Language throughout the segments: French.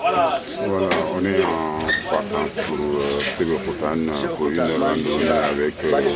Voilà, on est en partance pour Sébikotane pour une randonnée avec le club de...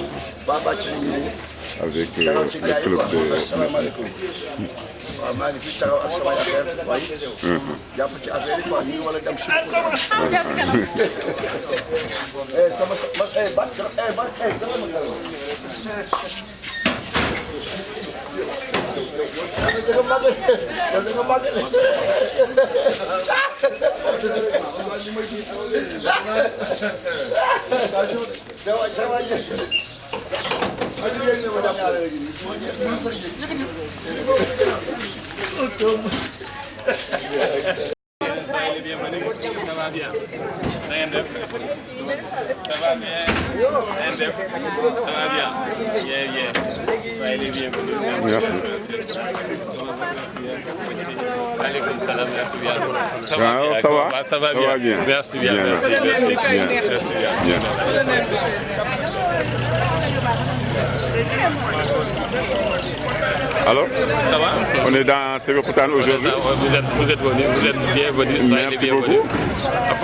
Ça va bien. Merci bien. Alors, ça va? On est dans Sébikotane aujourd'hui. Vous êtes bienvenus. Soyez les bienvenus.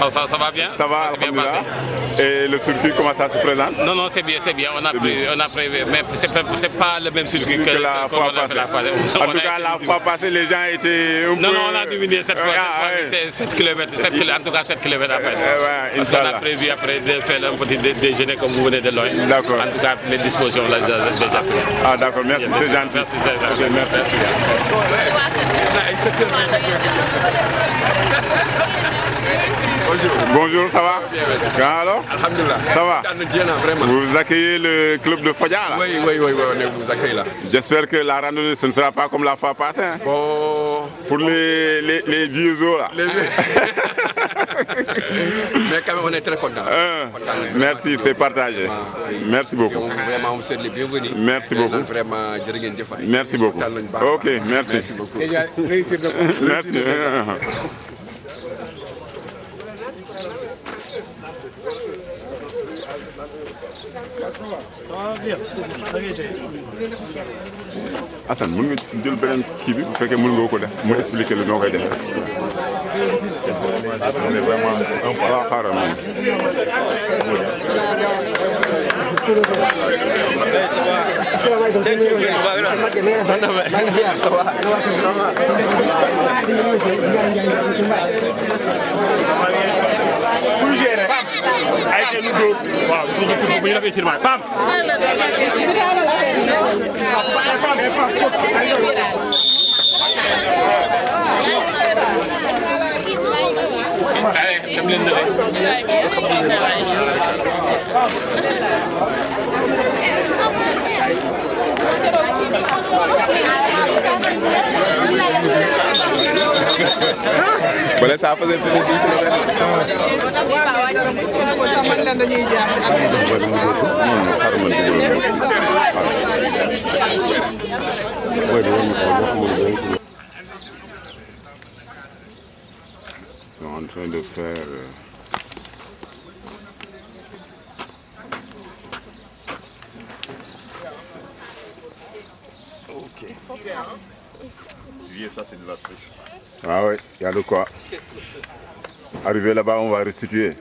Ça va bien? Ça va, bien passé. Et le circuit, comment ça se présente? Non, c'est bien. On a prévu, mais c'est pas le même circuit que la fois passée. En tout cas, la fois passée, les gens étaient un peu... Non, on a diminué cette fois. C'est 7 km. En tout cas, 7 km après. Parce qu'on a prévu après de faire un petit déjeuner comme vous venez de loin. D'accord. En tout cas, les dispositions, on les a déjà prises. Ah, d'accord. Merci, c'est gentil. Merci. Okay, merci. Bonjour, ça va? Alors? Alhamdulillah. Ça va? Vraiment. Vous accueillez le club de Fodja là? Oui, on vous accueille là. J'espère que la randonnée, ce ne sera pas comme la fois passée. Hein? Bon... Pour les vieux os là. Mais quand même, on est très contents. Merci, c'est partagé. Merci beaucoup. Vraiment, vous êtes les bienvenus. Merci beaucoup. Vraiment, merci beaucoup. Ok, merci. Merci beaucoup. Merci. Assane mën nga jël beneen kii bi bu fekkee mën nga ko def mu expliquer la noo koy def. waaw xaaral moom. ay te nu dóor waaw bu ñu defee ci Pam Boleh siapa yang pilih di Ils sont en train de faire Ok. Lui, ça c'est de la triche. Ah ouais, il y a de quoi. Arrivé là-bas, on va restituer.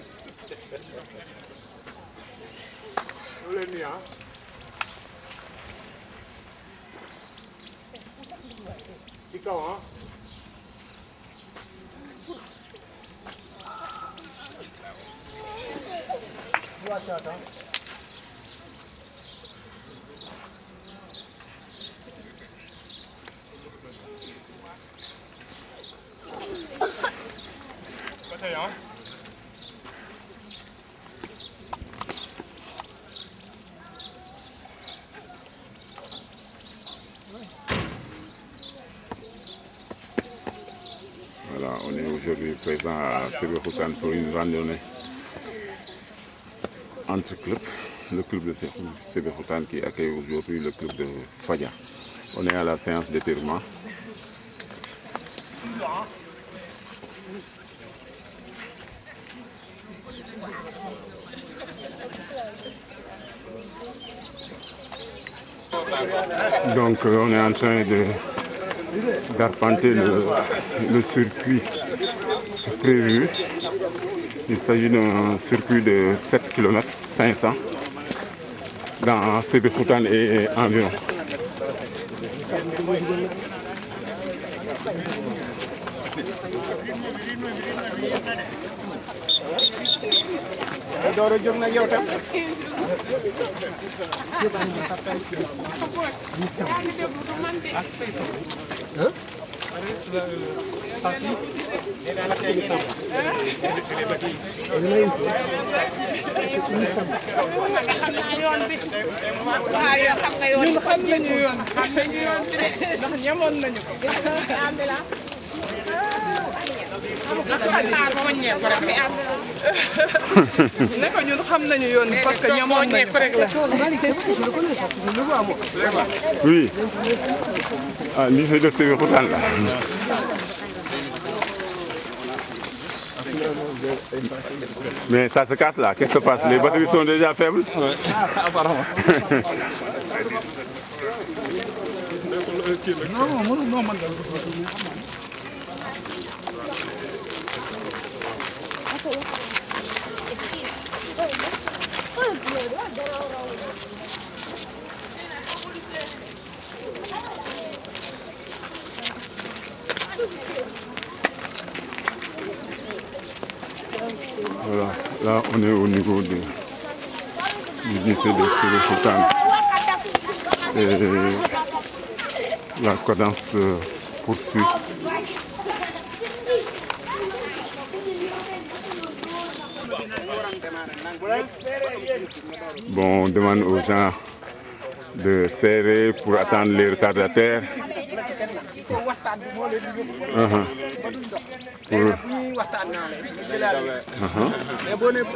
Voilà, on est aujourd'hui présent à Sébikotane pour une randonnée entre clubs. Le club de Sébikotane qui accueille aujourd'hui le club de Fadia. On est à la séance d'étirement. Donc on est en train d'arpenter le circuit prévu. Il s'agit d'un circuit de 7 km 500 dans Sébikotane et environ. Oui. Ah, lycée de Sébikotane là. Mais ça se casse là, qu'est-ce qui se passe? Les batteries sont déjà faibles? Apparemment. Non. Voilà, là on est au niveau du lycée de Sébikotane et la cadence poursuit. Bon, on demande aux gens de serrer pour attendre les retardataires.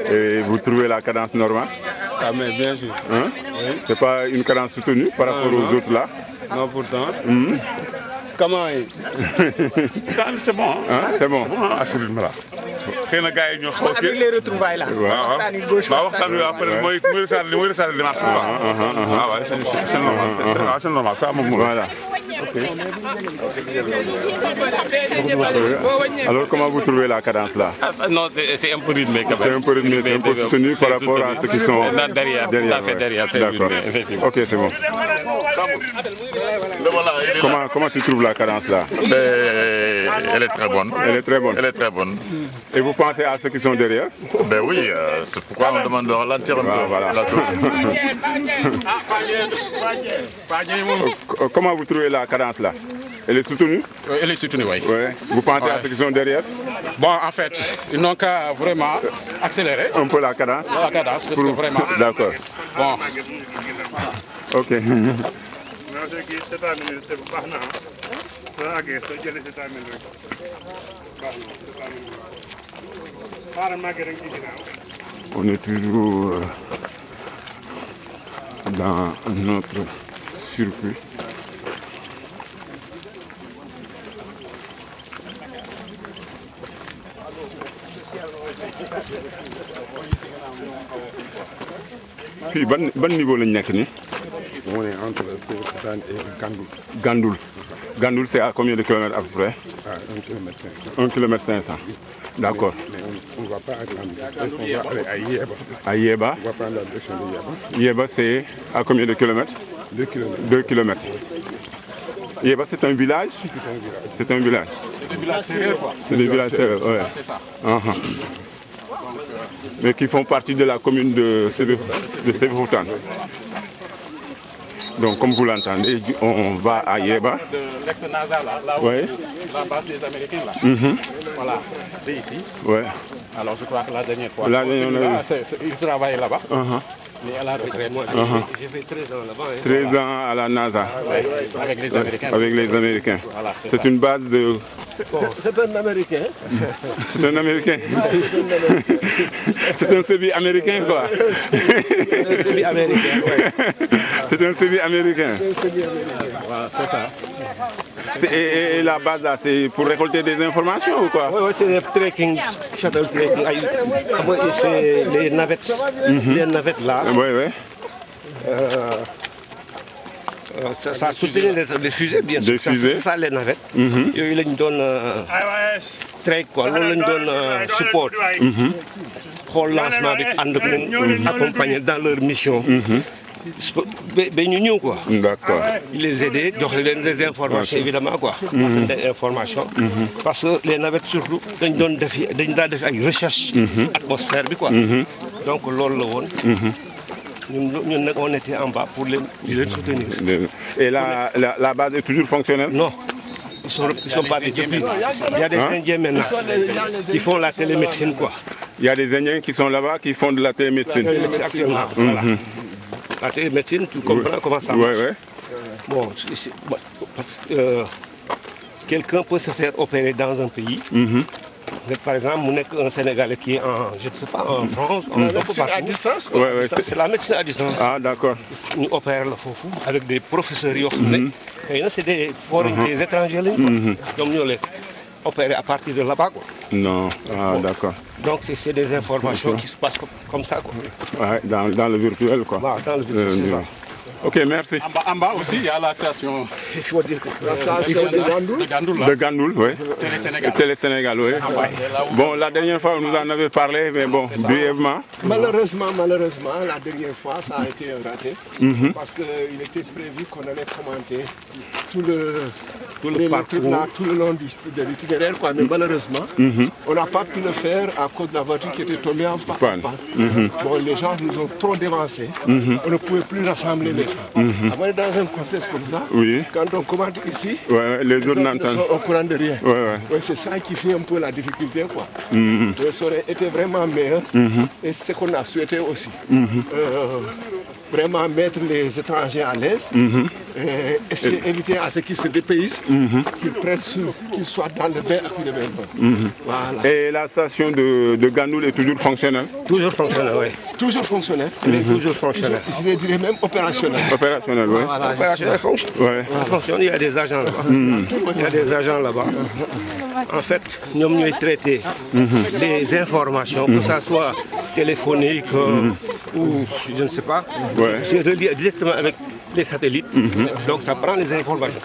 Et vous trouvez la cadence normale? Ah mais bien sûr. Hein? Oui. C'est pas une cadence soutenue par rapport aux autres là? Non pourtant. Comment est? C'est bon. Hein? C'est bon. À ce rythme-là. xëy na gars yi ñoo xaw avec les retrouvailles là. waaw waxtaan wi après mooy retardé démarche bi waaw waaw c'est normal c'est normal ça moom voilà. Alors comment vous trouvez la cadence là? Non, c'est un peu rythmé quand même. C'est un peu rythmé, c'est un peu soutenu par rapport à ceux qui sont derrière. Tout à fait derrière, c'est rythmé, effectivement. Ok, c'est bon. Comment tu trouves la cadence là? Elle est très bonne. Elle est très bonne. Elle est très bonne. Et vous pensez à ceux qui sont derrière? Ben oui, c'est pourquoi on demande de ralentir un peu voilà. la touche. Comment vous trouvez la cadence là? Elle est soutenue? Elle est soutenue, oui. Ouais. Vous pensez à ceux qui sont derrière? Bon, en fait, ils n'ont qu'à vraiment accélérer. Un peu la cadence? La cadence, parce que vraiment... D'accord. Bon. Ok. On est toujours dans notre circuit. Fii ban niveau lañ nekk nii? On est entre Sébikotane et Gandoul. Gandoul. Gandoul, c'est à combien de kilomètres à peu près? À 1 km 500. 1 km 500. D'accord. Mais on ne va pas attendre. On va aller à Yéba. À Yéba? On va prendre la direction de Yéba. Yéba, c'est à combien de kilomètres? 2 km. 2 km. Yéba, c'est un village? C'est un village. C'est des villages sérieux, quoi. C'est des villages sérieux, oui. C'est ça. Mais qui font partie de la commune de Sébikotane. Donc, comme vous l'entendez, on va à Yéba. De l'ex-NASA, là où la base des Américains, là. Voilà, c'est ici. Ouais. Alors, je crois que la dernière fois, ils travaillaient là-bas. Mais à la retraite. J'ai fait 13 ans là-bas. 13 ans à la NASA. Avec les Américains. Avec les Américains. Voilà, c'est une base de C'est un Américain. C'est un Américain. C'est un sébi américain, quoi. C'est américain, C'est un sébi américain. Voilà, c'est ça. Et la base là, c'est pour récolter des informations ou quoi? Oui, c'est des trekking, shuttle trekking. C'est les navettes. Les navettes là. Oui, oui. Ça soutient les fusées, bien sûr. Des fusées. C'est ça les navettes. Ils nous donnent trek, quoi. Ils nous donnent support. Pour le lancement avec accompagner dans leur mission. Quoi. D'accord. Ils les aider, donc les informations évidemment quoi. Des informations. Parce que les navettes surtout, ils donnent des recherches atmosphère quoi. Donc l'on on était en bas pour les soutenir. Et la base est toujours fonctionnelle? Non. Ils sont partis depuis. Il y a des Indiens maintenant qui font la télémédecine quoi. Il y a des Indiens qui sont là-bas qui font de la télémédecine. Voilà. La télémédecine, tu comprends comment ça marche? Oui, oui. Bon, quelqu'un peut se faire opérer dans un pays. Par exemple, un Sénégalais qui est je ne sais pas, en France, C'est à distance, quoi. Ouais, c'est la médecine à distance. Ah, d'accord. Nous opérons le fofu avec des professeurs. C'est des foreigners, des étrangers. Donc nous les opérer à partir de là-bas. Non, ah, d'accord. Donc c'est des informations qui se passent comme ça. Quoi. Ouais, dans le virtuel, quoi. Voilà, dans le virtuel, c'est ça. Ok, merci. En bas aussi, il y a la station Il faut dire que de Gandoul. De Gandoul, oui. Télé-Sénégal. Télé-Sénégal, oui. Bon, la dernière fois, vous en avez parlé, mais bon, brièvement. Malheureusement, la dernière fois, ça a été un raté. Parce qu'il était prévu qu'on allait commenter tout le long de l'itinéraire. Mais malheureusement, on n'a pas pu le faire à cause de la voiture qui était tombée en panne. Bon, les gens nous ont trop dévancés. On ne pouvait plus rassembler les gens. Avant, dans un contexte comme ça, quand on commente ici, les autres ne sont au courant de rien. C'est ça qui fait un peu la difficulté. Quoi. Ça aurait été vraiment meilleur. Et c'est ce qu'on a souhaité aussi. Vraiment mettre les étrangers à l'aise et essayer d'éviter à ceux qui se dépaysent qu'ils soient dans le bain accueillis. Voilà. Et la station de Gandoul est toujours fonctionnelle? Toujours fonctionnelle, oui. Toujours fonctionnelle. Elle est toujours fonctionnelle. Je dirais même opérationnelle. Opérationnelle, oui. Voilà, opérationnelle fonctionne. Elle fonctionne, il y a des agents là-bas. Il y a des agents là-bas. En fait, nous avons traité les informations, que ce soit téléphonique ou je ne sais pas. C'est relié directement avec les satellites, donc ça prend les informations.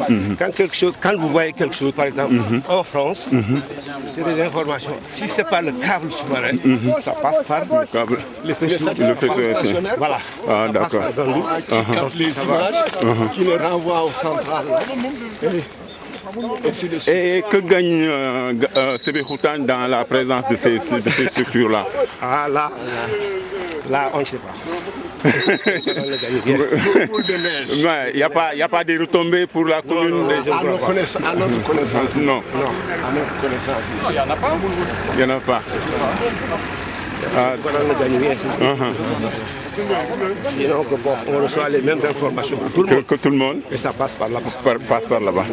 Quand vous voyez quelque chose, par exemple, en France, c'est des informations. Si ce n'est pas le câble sous-marin, ça passe par le câble. Le faisceau stationnaire. Voilà. Ah, d'accord. Qui capte les images, qui les renvoie au central. Et que gagne Sébikotane dans la présence de ces structures-là? Ah, là, on ne sait pas. Il n'y a pas de retombées pour la commune. À notre connaissance. Non. À notre connaissance. Il n'y en a pas. Il n'y en a pas. Sinon, on reçoit les mêmes informations que tout le monde. Et ça passe par là-bas. Passe par là-bas.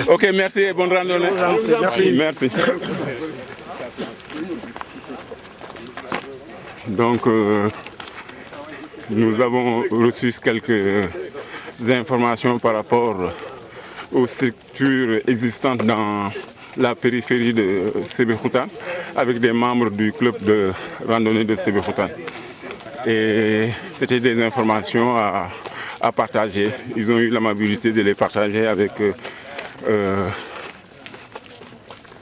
Ok, merci et bonne randonnée. Merci. Donc, nous avons reçu quelques informations par rapport aux structures existantes dans la périphérie de Sébikotane avec des membres du club de randonnée de Sébikotane. Et c'était des informations à partager. Ils ont eu l'amabilité de les partager avec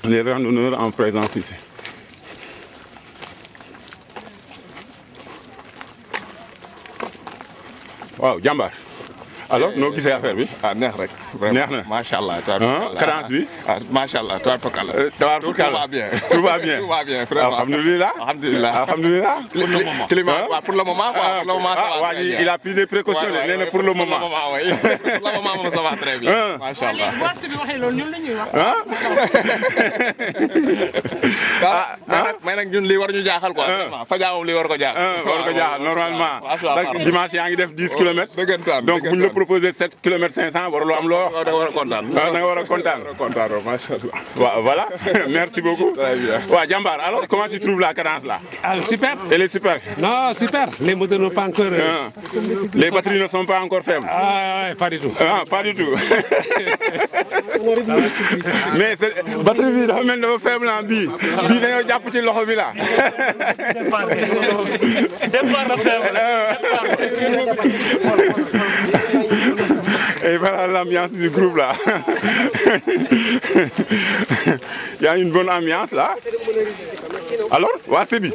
les randonneurs en présence ici. Wow, Jambar. Alors, noo gisee affaire bi. neex rek. neex na macha allah. cadence bi. macha allah tabaarkalla. Tout va bien. Tout va bien. Tout va bien vraiment. Alhamdulillah. Alhamdulillah. Pour le moment, quoi. Pour le moment, ça va très bien. Il a pris des précautions. Pour le moment. Oui. Pour le moment, ça va très bien. Macha allah. mais mais nag ñun lii war ñu jaaxal quoi. Fadia moom lii war ko jaaxal. war ko jaaxal normalement. chaque dimanche yaa ngi def 10 kilomètres. donc bu ñu la proposé 7 kilomètres 500 waruloo am loo wax. da nga war a kontaan. da nga war a kontaan. macha allah. waaw voilà merci beaucoup. Très bien. waaw Jambar alors comment tu trouves la cadence là? Ah super. Elle est super. Non super. Les moteurs n'ont pas encore. Les batteries ne sont pas encore faibles. Ah pas du tout. Ah pas du tout. mais batterie bi dafa mel ni dafa faible ah bii dañoo jàpp ci loxo bi la. départ na faible. Et voilà l'ambiance du groupe là. Il y a une bonne ambiance là. Alors waa Sébi.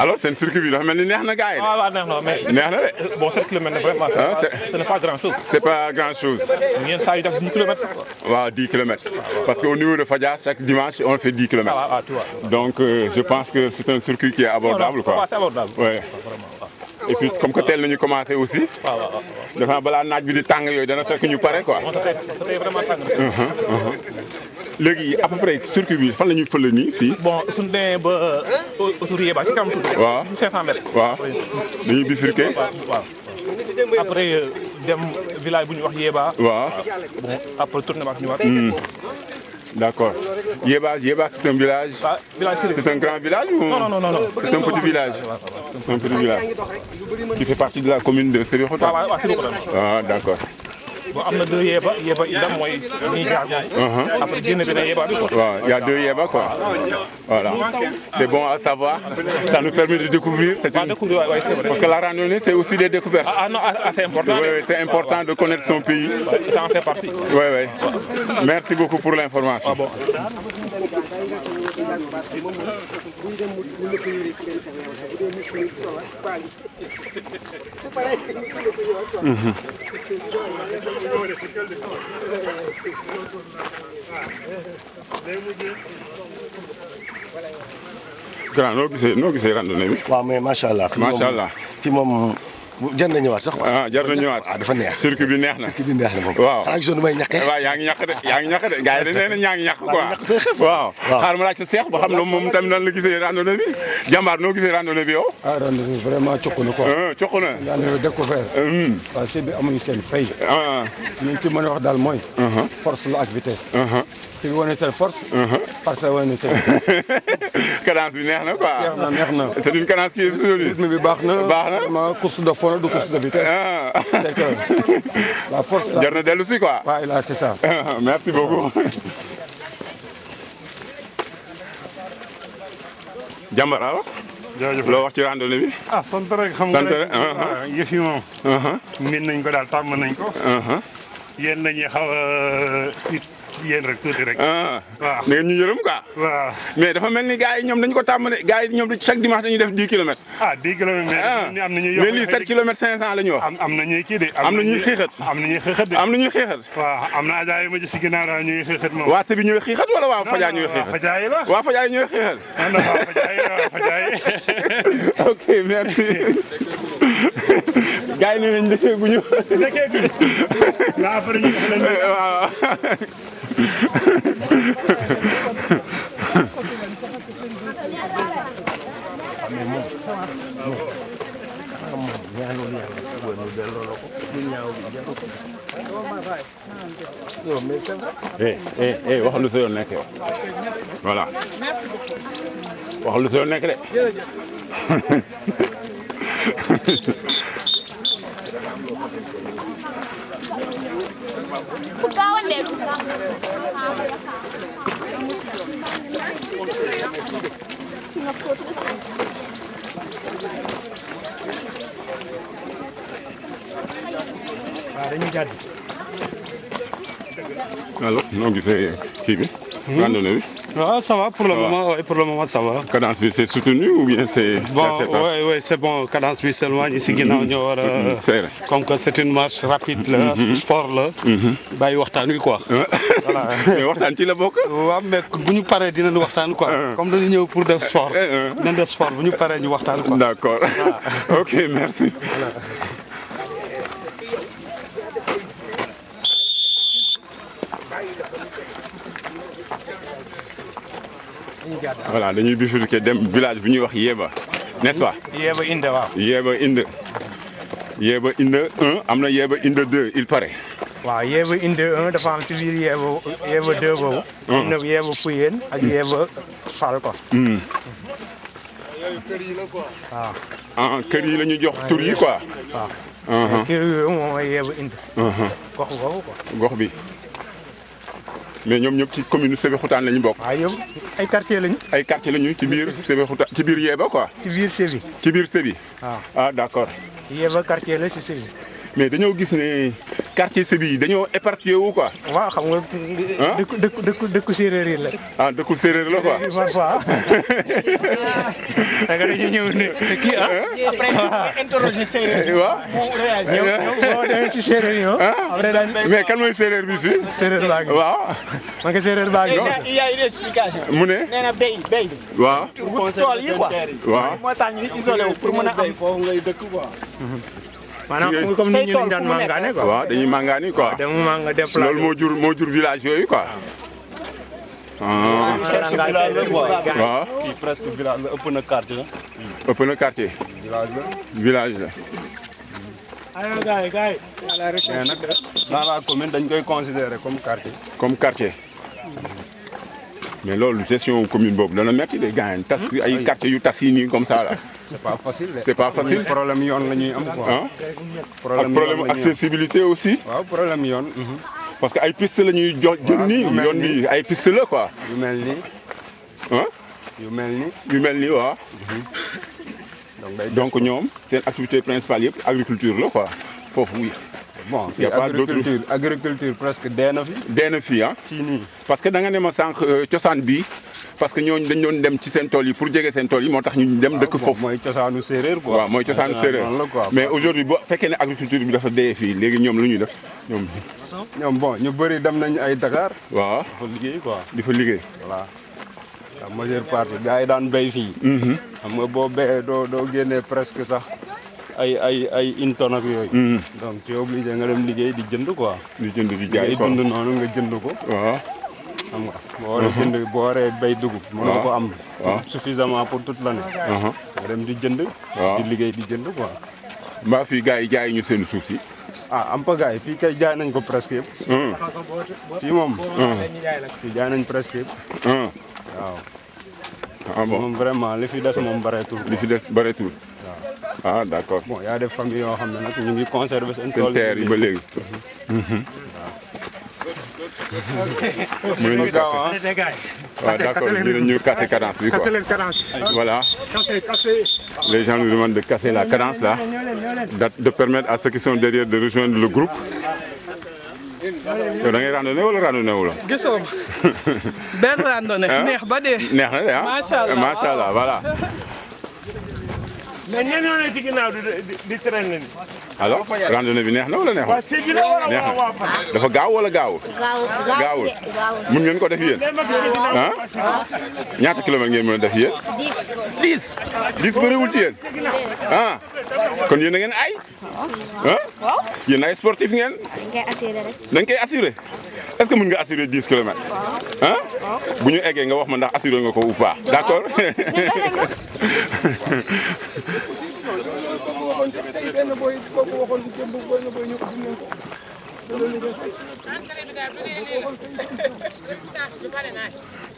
Alors seen circuit bi dafa mel ni neex na gars yi de. waaw neex na mais. neex na de. bon 7 kilomètres vraiment. ce n'est pas grand chose. C'est pas grand chose. Yenn saa yi def 10 kilomètres. waaw 10 kilomètres. parce qu'au niveau de Fadia chaque dimanche on fait 10 kilomètres. tu vois. donc je pense que c'est un circuit qui est abordable quoi. c'est abordable. Ouais. Et puis comme que tel nañu commencé aussi. dafa balaa naaj bi di tàng yooyu dana fekk ñu pare quoi. c'était vraiment tàng. léegi à peu près circuit bi fan la ñuy fële nii fii. bon suñu demee ba autoroute Yeba ci kanam tuuti. waaw 500 mètres. waaw dañuy bifurquer. waaw après dem village bu ñuy wax Yeba. waaw bon après tourner waat ñëwaat. D'accord. Yeba c'est un village. C'est un grand village ou non. C'est un petit village. C'est un petit village. Qui fait partie de la commune de Sébikotane. Ah d'accord. bon am na 2 Yeba itam mooy ñuy jaar moom. après génn beneen Yeba bi quoi. waaw il y a 2 Yeba quoi. voilà c'est bon à savoir. ça nous permet de découvrir. parce que la randonnée c'est aussi des découvertes. ah non c'est important. oui c'est important de connaître son pays. ça en fait partie. oui. merci beaucoup pour l'information. bon. grand noo gisee randonnée bi. waaw mais macha allah. macha allah fi moom jar na ñëwaat sax. jar na ñëwaat. dafa neex. circuit bi neex na. circuit bi neex na moom. waaw xanaa gisoon nu may ñaqee. waaw yaa ngi ñaq de gars yi dañ leen ñaa ngi ñaq quoi. waaw xaaral ma laaj sa seex ba xam ne moom tamit nan la gisee randonnée bi. Jambaar noo gisee randonnée bi yow. randonnée bi vraiment cokk na quoi. cokk na. randonnée découvert. waaw sëñ bi amuñu seen fay. li ñu ci mën a wax daal mooy. force la ak vitesse. ci wane seen force. parce que wane seen vitesse. cadence bi neex na quoi. neex na. c'est une cadence qui est soudée. rythme bi baax na. vraiment course de fond du course de vitesse. c'est que la force. jar na dellu si quoi. waaw là c'est ça. merci beaucoup. Jambar alors. jërëjëf loo wax ci randonnée bi. sant rek xam nga rek yëf yi moom. miin nañ ko daal tàmm nañ ko. yéen nañuy xaw a yéen rek tuuti rek. waaw da ngeen ñu yërëm quoi. waaw mais dafa mel ni gars yi ñoom dañu ko tàmm de gars yi ñoom chaque dimanche dañuy def 10 kilomètres. 10 kilomètres mais am na ñuy mais lii 7 kilomètres 500 la ñu wax. am na ñuy kii de. am na ñuy xiixat. am na ñuy xiixat de. am na ñuy xiixat. waaw am na ajaay ma ci si ginnaaw daal ñuy xiixat moom. waa Sébi ñooy xiixat wala waa Fadia ñooy xiixat. waa Fadia yi la. waa Fadia ñooy xiixat. waa Fadia yi. ok merci. gars yi nee nañ dëkkee gu ñu. dëkkee gu ñu. waaw après ñu wax leen. waaw. waxal lu sa yoon nekk yow. voilà. waxal lu sa yoon nekk de. alors noo gisee kii bi. randonnée bi. ça va pour le moment, oui, pour le moment ça va. Cadence bi c'est soutenu ou bien c'est. Bon, oui, c'est bon, cadence bi seulement ici ginnaaw ñoo war a. Comme que c'est une marche rapide la. sport la. bàyyi waxtaan wi quoi. voilà mais waxtaan ci la bokk. waaw mais bu ñu paree dinañ waxtaan quoi. comme dañu ñëw pour def sport. dinañ def sport bu ñu paree ñu waxtaan quoi. D'accord. Ok, merci. voilà dañuy bifurquer dem village bu ñuy wax Yeba n'est-ce pas. Yeba Inde waaw. Yeba Inde 1 am na Yeba Inde 2 il paraît. waaw Yeba Inde 1 dafa am ci biir Yeba 2 boobu. am na Yeba Fuyeen ak Yeba Fall ko. waaw. ah kër yi la ñu jox tur yi quoi. waaw. kër yooyu moom mooy Yeba Inde. gox boobu quoi. gox bi mais ñoom ñëpp ci commune Sébikotane la ñu bokk. waaw yow ay quartier lañu. ay quartier lañu ci biir Sébikotane ci biir Yeba quoi. ci biir Sébi. ci biir Sébi. waaw ah d'accord. Yeba quartier la ci Sébi. mais dañoo gis ne quartier Sébi yi dañoo éparpillé wu quoi. waaw xam nga dëkku séeréer yi la. ah dëkku séeréer la quoi. parfois. da nga dañuy ñëw ne kii après interroger séeréer yi. waaw ñoom boo demee ci séeréer yi après dañ. mais kan mooy séeréer bi fii. séeréer baa ngi. waaw. man nga séeréer baa ngi. il y a une explication. mu ne. nee na béy bi. waaw. pour tool yi quoi. waaw moo tax ñu isolé wu pour mën a am foofu ngay dëkk quoi. maanaam comme ni ñu daan mangaane quoi. waaw dañuy mangaani quoi. dem manga déplacé. loolu moo jur village yooyu quoi. waaw. fii presque village la ëpp na quartier la. ëpp na quartier. village la. aywa gars yi. mais nag dans la commune dañ koy considérer comme quartier. comme quartier. mais loolu gestion commune boobu dana metti de gars yi tas ay quartier yu tas yi nii comme ça là. c'est pas facile de. c'est pas facile. problème yoon la ñuy am quoi. problème accessibilité aussi. waaw problème yoon. parce que ay piste la ñuy jël nii yoon bi ay piste la quoi. yu mel nii. ah. yu mel nii waaw. donc ñoom seen activité principale yëpp agriculture la quoi foofu oui. bon fii agriculture presque dee na fi. dee na fi ah. fii nii parce que da nga ne ma sànq cosaan bi parce que ñooñu dañ doon dem ci seen tool yi pour jege seen tool yi moo tax ñu dem dëkk foofu. mooy cosaanu séeréer quoi. waaw mooy cosaanu séeréer mais aujourd'hui boo fekkee ne agriculture bi dafa dee fii léegi ñoom lu ñuy def ñoom bon ñu bëri dem nañ ay Dakar. waaw di fa liggéey quoi. di fa liggéey. voilà la majeure partie gars yi daan béy fii. xam nga boo béyee doo génnee presque sax. ay une tonne ak yooyu. donc tu es obligé nga dem liggéey di jënd quoi. di jënd di jaay quoi dund noonu nga jënd ko. waaw. xam nga boo waree jënd boo waree béy dugub. mënoo ko am. suffisamment pour toute l'année. nga dem di jënd. di liggéey di jënd quoi. mbaa fii gars yi jaay ñu seen suuf si. am pa gars yi fii kay jaay nañ ko presque yëpp. fii moom. fii jaay nañ presque yëpp. waaw. ah bon moom vraiment li fi des moom bareetul. li fi des bareetul. ah d'accord. bon y a des familles yoo xam ne nag ñu ngi conserver seen terre yi ba léegi. mën nañu waaw d'accord dinañu casser cadence bi quoi. voilà. Les gens nous demandent de casser la cadence là, de permettre à ceux qui sont derrière de rejoindre le groupe. yow da ngay randonnée wala randonnée wu la. gisoo ma benn randonnée. neex ba dee. neex na de ah macha allah voilà. mais ñenn ñoo ne ci ginnaaw di traîner nii. alors randonnée bi neex na wala neexul. waaw si bi la wala neex na dafa gaaw wala gaawul. gaawul mun ngeen ko def yéen. ah ñaata kilomètres ngeen mën a def yéen. 10. 10 bëriwul ci yéen. ah kon yéen a ngeen ay. ah yéen ay sportif ngeen. dañ koy assuré rek. dañ koy assuré est-ce que mën nga assuré 10 kilomètres. ah bu ñu eggee nga wax ma ndax assuré nga ko ou pas d'accord.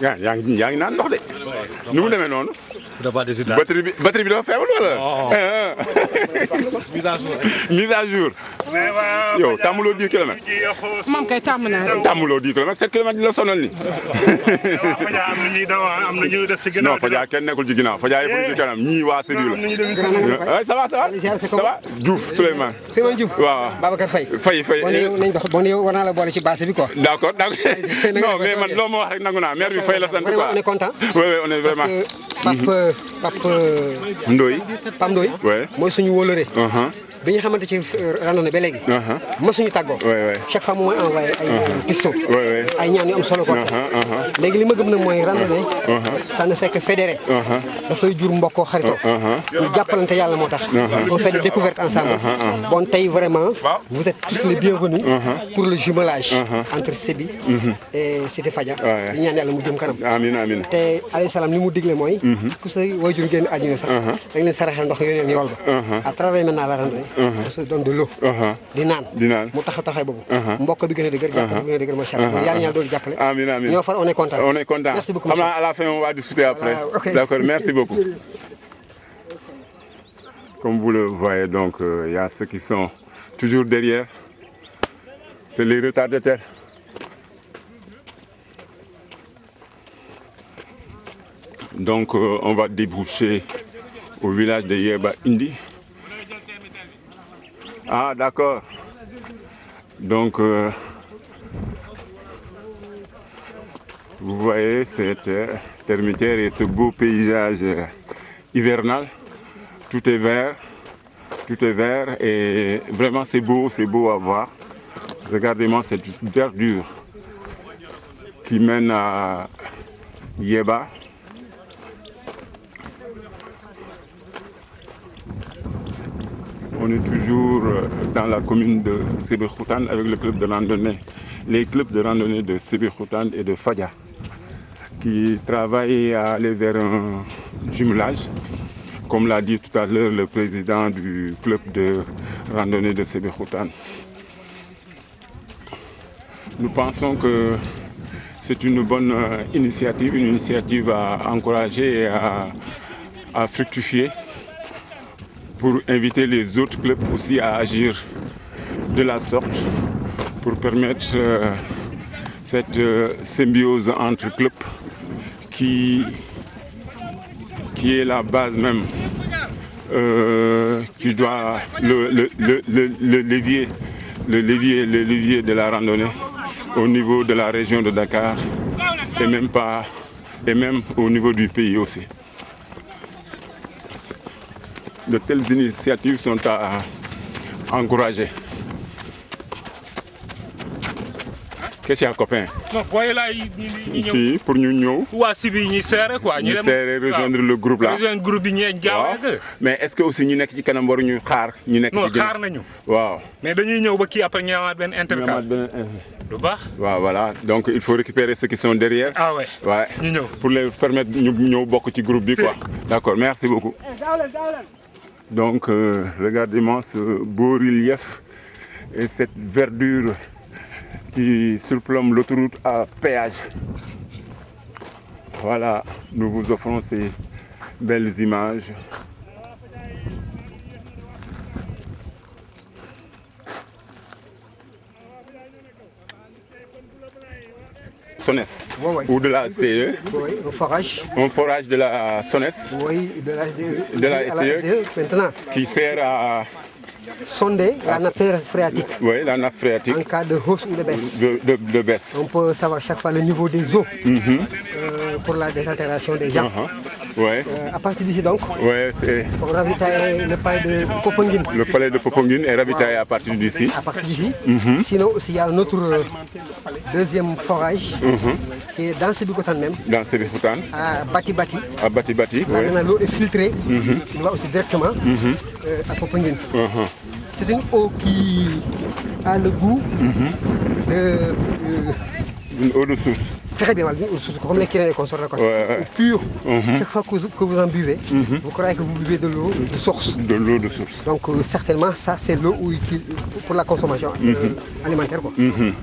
yaa ngi naan ndox de. nu mu demee noonu. batterie bi dafa faible wala. mise à jour. yow tàmmuloo 10 kilomètres. moom kay tàmm naa. tàmmuloo 10 kilomètres 7 kilomètres di la sonal ni. am na ñuy daw am na ñuy des si ginnaaw. non Fadja kenn nekkul ci ginnaaw Fadja yëpp ci kanam ñii waa Sédhiou la. ça va ça va Diouf Souleymane. Souleymane Diouf. waaw Babacar Faye. Faye. nañ dox bon yow war naa la boole ci base bi quoi. d'accord non mais man loo ma wax rek nangu naa maire bi Faye la sant quoi. on est content. oui on est vraiment. parce que Pape Ndoye. Pape Ndoye. ouais mooy suñu wóolare. bi ñu xamante ci randonnée ba léegi. mosuñu tàggoo. chaque fois mu mooy envoyé ay pistos. ay ñaan yu am solo quoi. léegi li ma gëm nag mooy randonnée. ça ne fait que fédérer. dafay jur mbokkoo xaritoo. ñu jàppalante yàlla moo tax. on fait des découvertes ensemble. bon tey vraiment vous êtes tous les bienvenus. pour le jumelage. entre Sébi et Cité Fadia. di ñaan yàlla mu jëm kanam. amiin amiin te alayhi salaam li mu digle mooy. ku sa waajur génn àddina sax. dañ leen saraxel ndox yónnee yool ba. à travers maintenant la randonnée. on se donne de l'eau. di naan mu taxaw boobu. mbokk bi gën a dëgër jàppale bi gën a dëgër macha allah. yàlla ñaan doon jàppale. amiin amiin ñoo far on est content. on est content. Merci beaucoup. À la fin on va discuter après. D'accord, merci beaucoup. Comme vous le voyez, donc il y a ceux qui sont toujours derrière. C'est les retardataires. Donc on va déboucher au village de Yeba Indi. Ah d'accord. Donc vous voyez cette termitière et ce beau paysage hivernal. Tout est vert et vraiment c'est beau à voir. Regardez-moi cette verdure qui mène à Yeba. On est toujours dans la commune de Sébikotane avec le club de randonnée, les clubs de randonnée de Sébikotane et de Fadia qui travaillent à aller vers un jumelage, comme l'a dit tout à l'heure le président du club de randonnée de Sébikotane. Nous pensons que c'est une bonne initiative, une initiative à encourager et à fructifier, pour inviter les autres clubs aussi à agir de la sorte, pour permettre cette symbiose entre clubs qui est la base même, qui doit le levier de la randonnée au niveau de la région de Dakar et même au niveau du pays aussi. De telles initiatives sont à encourager. Qu'est-ce qu'il y a, copain? Non, voyez là, Qui, pour nous, rejoindre le groupe là. Rejoindre le groupe. Mais est-ce que aussi nous sommes dans le car? Non, car nañu. Wow. Mais dañuy ñëw ba ki après ñëwaat ben intercal. Voilà, donc il faut récupérer ceux qui sont derrière. Ah ouais. Ouais. Pour les permettre de ñëw bokk ci groupe bi quoi. D'accord, merci beaucoup. Donc regardez-moi ce beau relief et cette verdure qui surplombe l'autoroute à péage. Voilà, nous vous offrons ces belles images. SONES, ou de la CE. Oui, un forage. Un forage de la SONES. Oui, de la SE. Maintenant. Qui sert à sonder la nappe phréatique. Oui, la nappe phréatique. En cas de hausse ou de baisse. De baisse. On peut savoir chaque fois le niveau des eaux pour la désaltération des gens. Ouais. À partir d'ici donc, on ravitaille le palais de Popenguine. Le palais de Popenguine est ravitaillé à partir d'ici. À partir d'ici. Sinon aussi il y a un autre deuxième forage qui est dans Sébikotane même. Dans Sébikotane. À Bati-Bati. À Bati-Bati. Là maintenant l'eau est filtrée. On va aussi directement à Popenguine. C'est une eau qui a le goût de... une eau de source. Très bien, comme les Kérénais qu'on sort là, pure. Chaque fois que vous en buvez, vous croyez que vous buvez de l'eau de source. De l'eau de source. Donc certainement, ça c'est l'eau pour la consommation alimentaire. Quoi.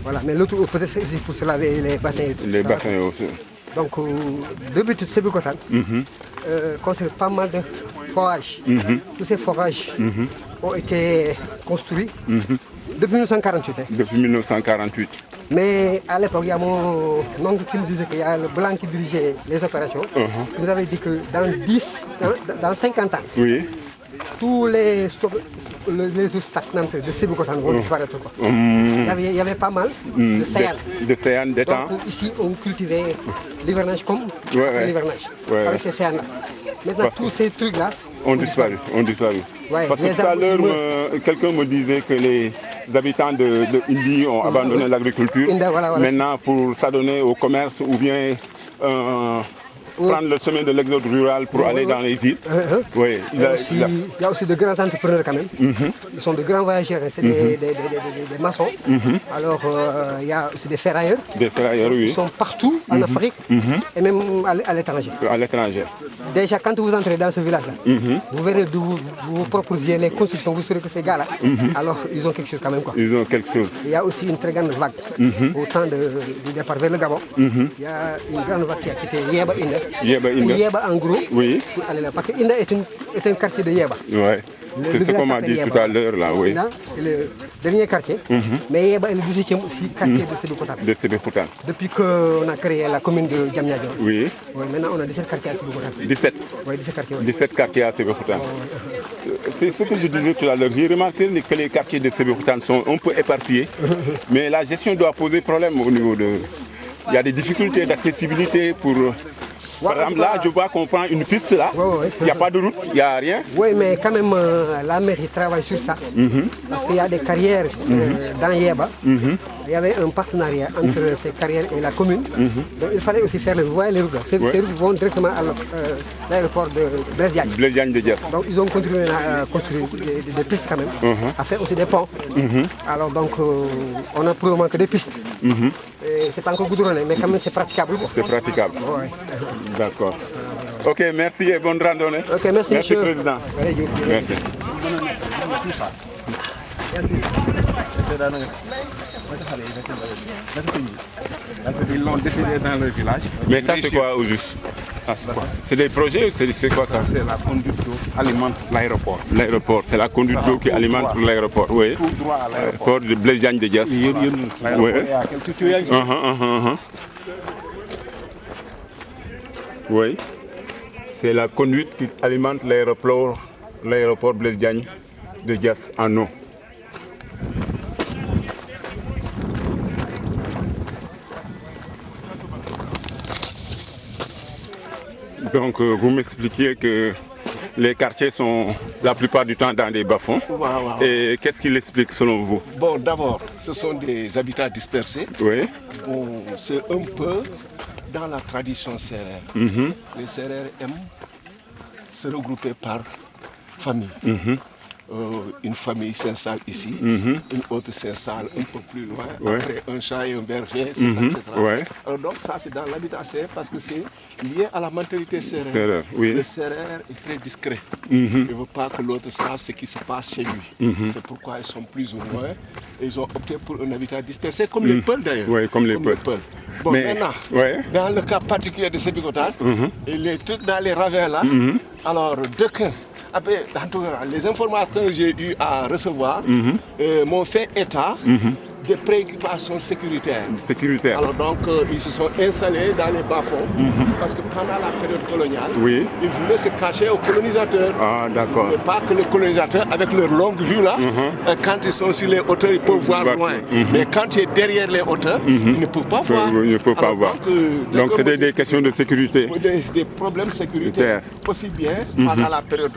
Voilà. Mais l'autre peut-être c'est pour se laver les bassins. Les bassins aussi. Donc depuis toute Sébikotane, concerne pas mal de forages. Tous ces forages ont été construits depuis 1948. Depuis 1948. Mais à l'époque, il y a mon oncle qui me disait qu'il y a le blanc qui dirigeait les opérations. Il nous avait dit que dans 50 ans, tous les eaux stagnantes de Sébikotane vont disparaître. Il y avait pas mal de séannes. De séannes d'étang. Donc ici, on cultivait l'hivernage comme l'hivernage, avec ces séannes-là. Maintenant, tous ces trucs-là ont disparu. Ouais, Parce que tout à l'heure, quelqu'un me disait que les habitants de Indi ont abandonné l'agriculture. Voilà. Maintenant, pour s'adonner au commerce ou bien prendre le chemin de l'exode rural pour aller dans les villes. Oui, il y a aussi de grands entrepreneurs quand même. Ils sont de grands voyageurs, c'est des maçons. Alors il y a aussi des ferrailleurs. Oui. Ils sont partout en Afrique et même à l'étranger. Déjà quand vous entrez dans ce village-là, vous verrez d'où vous proposiez les constructions, vous saurez que ces gars-là, alors ils ont quelque chose quand même. Ils ont quelque chose. Il y a aussi une très grande vague au temps du départ vers le Gabon. Il y a une grande vague qui a quitté Yeba Inda. Yeba en gros, oui. Pour aller là. Parce que Inda est un quartier de Yeba. Ouais. C'est ce qu'on m'a dit tout à l'heure là, oui. Inda est le dernier quartier, mais Yeba est le 17e aussi quartier de Sébikotane. Depuis qu'on a créé la commune de Diamniadio. Oui. Maintenant on a 17 quartiers à Sébikotane. 17. Oui, 17 quartiers. 17 quartiers à Sébikotane. C'est ce que je disais tout à l'heure. J'ai remarqué que les quartiers de Sébikotane sont un peu éparpillés, mais la gestion doit poser problème au niveau de... Il y a des difficultés d'accessibilité pour... Par exemple, là, je vois qu'on prend une piste là, il n'y a pas de route, il n'y a rien. Oui, mais quand même, la mairie travaille sur ça. Parce qu'il y a des carrières dans Yeba. Il y avait un partenariat entre ces carrières et la commune. Donc il fallait aussi faire les routes. Ces routes vont directement à l'aéroport de Blaise Diagne. Donc ils ont continué à construire des pistes quand même, à faire aussi des ponts. Alors donc, on a pour le moment que des pistes. C'est pas encore goudronné, mais quand même c'est praticable. C'est praticable. Ouais. D'accord. Ok, merci et bonne randonnée. Ok, merci monsieur. Président. Merci. Ils l'ont décidé dans le village. Mais ça c'est quoi au juste? C'est des projets, c'est quoi ça? C'est la conduite d'eau qui alimente l'aéroport. L'aéroport, c'est la conduite d'eau qui alimente l'aéroport, oui. Tout droit à l'aéroport de Blaise Diagne de Diass. L'aéroport est à quelques kilomètres. Oui, c'est la conduite qui alimente l'aéroport Blaise Diagne de Diass en eau. Donc vous m'expliquiez que les quartiers sont la plupart du temps dans des bas-fonds. Et qu'est-ce qui l'explique selon vous? Bon, d'abord, ce sont des habitats dispersés. Oui. Bon, c'est un peu dans la tradition sérère. Les sérères aiment se regrouper par famille. Une famille s'installe ici, une autre s'installe un peu plus loin, après un chat et un berger, etc. Alors donc ça c'est dans l'habitat sérère parce que c'est lié à la mentalité sérère. Le sérère est très discret. Il ne veut pas que l'autre sache ce qui se passe chez lui. C'est pourquoi ils sont plus ou moins, et ils ont opté pour un habitat dispersé, comme les Peuls d'ailleurs. Oui, comme les Peuls. Bon, maintenant, dans le cas particulier de Sébikotane, et les trucs dans les ravins là, alors après, en tout cas, les informations que j'ai eu à recevoir m'ont fait état des préoccupations sécuritaires. Alors donc, ils se sont installés dans les bas-fonds parce que pendant la période coloniale, ils voulaient se cacher aux colonisateurs. Ah, d'accord. Mais pas que les colonisateurs, avec leur longue vue là, quand ils sont sur les hauteurs, ils peuvent voir loin. Mais quand tu es derrière les hauteurs, ils ne peuvent pas voir. Ils ne peuvent pas voir. Donc, c'est des questions de sécurité. Des problèmes sécuritaires, aussi bien pendant la période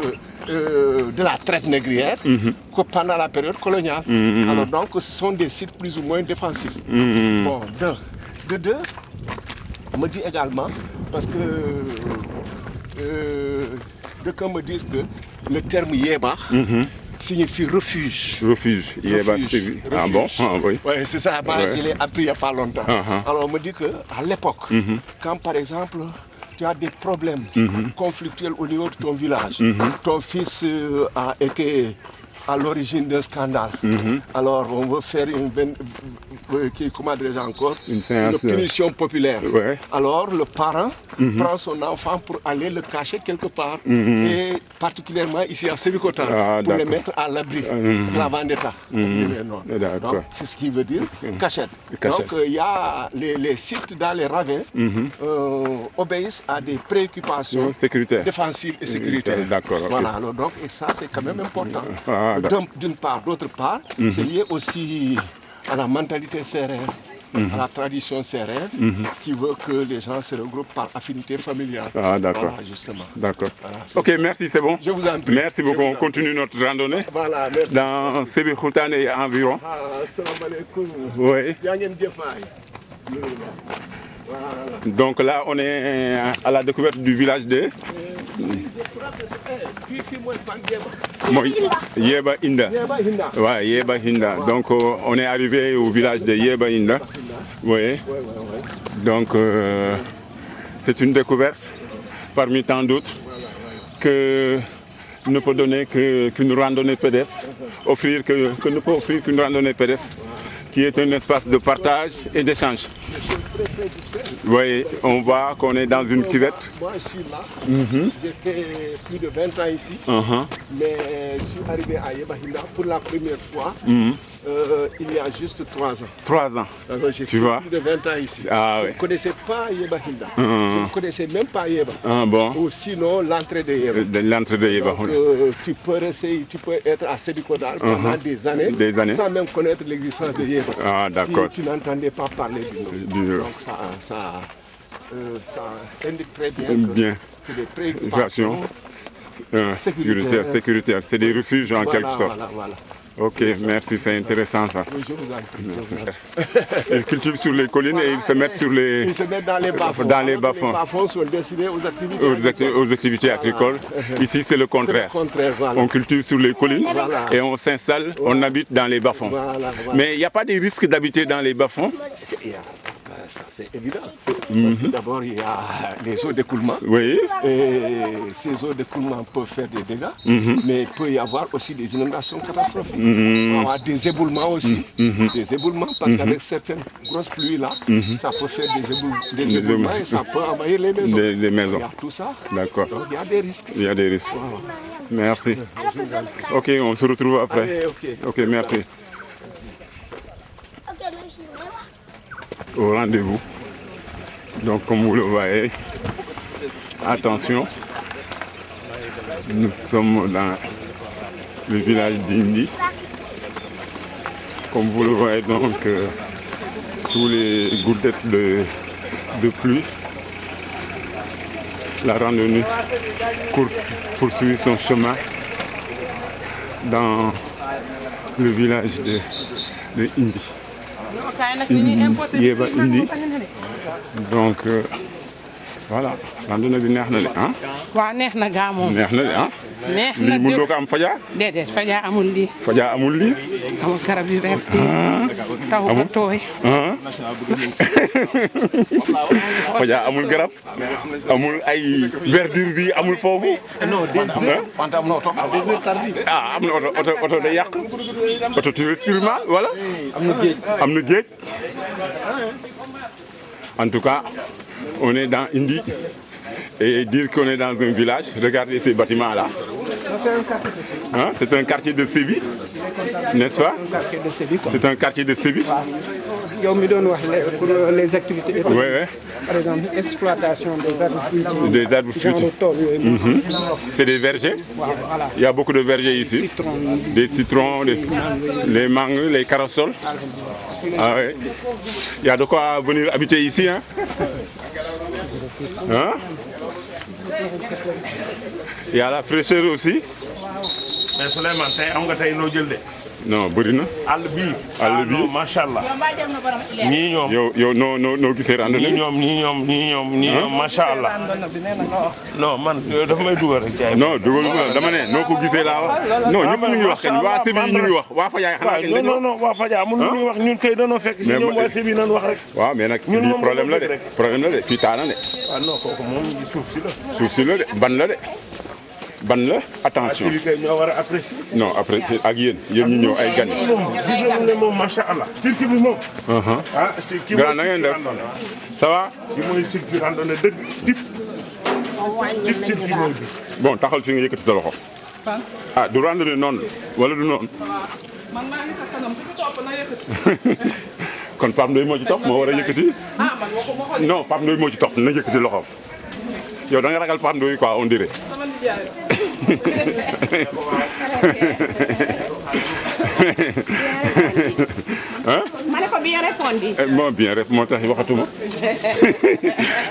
de la traite négrière que pendant la période coloniale. Alors donc, ce sont des sites plus ou moins défensifs. Bon, de deux, on me dit également, parce que d'aucuns me disent que le terme Yeba signifie refuge. Refuge, Yeba, ah bon? Oui, c'est ça, je l'ai appris il n'y a pas longtemps. Alors on me dit qu'à l'époque, quand par exemple, tu as des problèmes conflictuels au niveau de ton village, ton fils a été à l'origine d'un scandale. Alors on veut faire une punition populaire. Alors le parent prend son enfant pour aller le cacher quelque part, et particulièrement ici à Sébikotane, pour le mettre à l'abri de la vendetta. Donc c'est ce qui veut dire cachette. Donc il y a les sites dans les ravins obéissent à des préoccupations défensives et sécuritaires. Voilà, alors donc, et ça c'est quand même important. D'une part, d'autre part, c'est lié aussi à la mentalité sérère. à la tradition sérère, qui veut que les gens se regroupent par affinité familiale. Ah, d'accord. Voilà, justement. D'accord. Voilà, ok, merci, c'est bon. Je vous en prie. Merci beaucoup. On continue notre randonnée. Voilà, merci. Dans Sébikotane et environ. Assalamu alaikum. Oui. Donc là, on est à la découverte du village de Yeba Inda. Ouais, Yeba Inda. Donc on est arrivé au village de Yeba Inda. Oui. Donc c'est une découverte parmi tant d'autres que ne peut donner qu'une randonnée pédestre, que ne peut offrir qu'une randonnée pédestre, qui est un espace de partage et d'échange. Oui, on voit qu'on est dans une cuvette. Moi, je suis là. J'ai fait plus de 20 ans ici. Mais je suis arrivé à Yebahinda pour la première fois. Il y a juste 3 ans. 3 ans. J'ai tu fait vois? plus de 20 ans ici. Ah, Je oui. ne connaissais pas Yebahinda. Je ne connaissais même pas Yeba. Ah, bon. Ou sinon l'entrée de Yeba. L'entrée de Yeba. Donc, tu peux être à Sébikodal pendant des années, sans même connaître l'existence de Yeba. Ah, d'accord. Si tu n'entendais pas parler du nom. Donc ça indique très bien que c'est des préoccupations sécuritaires. C'est des refuges en quelque sorte. Voilà. Ok, merci, c'est intéressant ça. Oui, je vous en prie. Ils cultivent sur les collines et ils se mettent sur les... Ils se mettent dans les bas-fonds. Dans les bas-fonds. Les bas-fonds sont destinés aux activités agricoles. Aux activités agricoles. Ici, c'est le contraire. Voilà. On cultive sur les collines et on s'installe, on habite dans les bas-fonds. Mais il n'y a pas de risque d'habiter dans les bas-fonds? C'est évident. Parce que d'abord, il y a les eaux d'écoulement. Oui. Et ces eaux d'écoulement peuvent faire des dégâts, mais il peut y avoir aussi des inondations catastrophiques. Il peut y avoir des éboulements aussi. Des éboulements, parce qu'avec certaines grosses pluies là, ça peut faire des éboulements et ça peut envahir les maisons. Les maisons. Il y a tout ça. D'accord. Donc il y a des risques. Il y a des risques. Merci. Ok, on se retrouve après. Allez, ok, merci. Au rendez-vous. Donc comme vous le voyez, attention, nous sommes dans le village d'Indi. Comme vous le voyez donc, sous les gouttelettes de pluie, la randonnée courte poursuit son chemin dans le village de Indi. Yeba Indi. Donc voilà, randonnée bi neex na de ah. waaw neex na gaa moom. neex na de ah. neex na lii mënuloo ko am Fadia. déedéet Fadia amul lii. Fadia amul lii. amul garab yu vert yi. taw ba tooy. Fadia amul garab. amul ay verdure bi amul foofu. non des heures. wante am na oto. des heures tardives. ah am na oto day yàq. oto sûrement voilà. am na géej. En tout cas, on est dans Indi et dire qu'on est dans un village, regardez ces bâtiments-là. Hein, c'est un quartier de Sébi, n'est-ce pas? C'est un quartier de Sébi. yow mi doon wax pour les activités économiques. Oui. Par exemple, exploitation des arbres fruitiers. C'est des vergers. Voilà. Il y a beaucoup de vergers ici. Des citrons, les mangues, les corossol. Ah ouais. Il y a de quoi venir habiter ici. Hein? Hein? Il y a la fraîcheur aussi. Mais Souleymane, tey am nga tey noo jël de. non bëri na. àll bii. àll bii macha allah. ñii ñoom. yow noo gisee randonnée. ñii ñoom macha allah. non man dafa may dugal rek. jaay non dugal dama ne noo ko gisee laa wax. non ñëpp ñu ngi wax kañ waa Sébi ñu ngi wax waa Fadia xanaa kañ dañu wax. non waa Fadia amul lu ñuy wax ñun kay dañoo fekk si ñoom waa Sébi nañu wax rek. waaw mais nag lii problème la de fii taana de. ah non kooku moom suuf si la. suuf si la de ban la de. ban la attention ñoo war a apprécier. non apprécier ak yéen ñu ñëw ay gan. moom ne moom macha allah. circuit bi moom. ah circuit na ngeen def ça va. bi mooy circuit randonnée dëgg type circuit mooy bi. bon taxal fi nga yëkkati sa loxo. ah du randonnée noonu wala du noonu. man maa ngi sa kanam su topp na yëkkati. kon Pape Ndoye moo ci topp moo war a yëkkati. ah man waxuma ko. non Pape Ndoye moo ci topp na yëkkati loxoom. yow da nga ragal Pape Ndoye quoi on dirait. sama nijaay. Hein? ma ne ko bien répondu. Bon, bien répondu, moo tax waxatuma.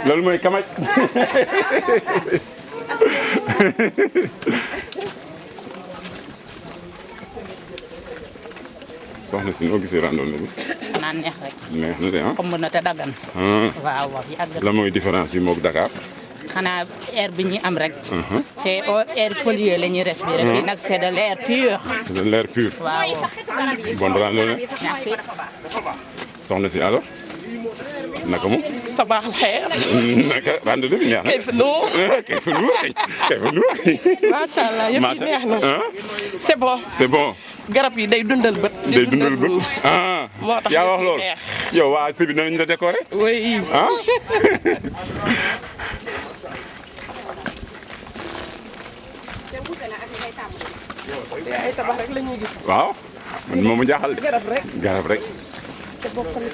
Loolu mooy kamaj. soxna si noo gisee randonnée bi. xanaa neex rek. neex na de ah. xomb na te daggan. waaw waaw yàgg na. la mooy différence bi moog Dakar. xanaa air bi ñu am rek. te air pollué la ñuy respirer. fii nag c'est de l'air pur. c'est de l'air pur. waaw. bonne randonnée. merci. soxna si alors. naka mu. sabaax al xeer. naka randonnée bi neex na. kayfa nuur. kayfa nuur kayfa nuur. macha allah yëf yi neex na. c'est bon. c'est bon. garab yi day dundal bët. day dundal bët ah. moo tax yaa wax loolu. yow waa si bi danañ la décorer. oui. ah. ay tabax rek la ñuy gis. waaw man moom mu jaaxal de. garab rek. garab rek. te bokk na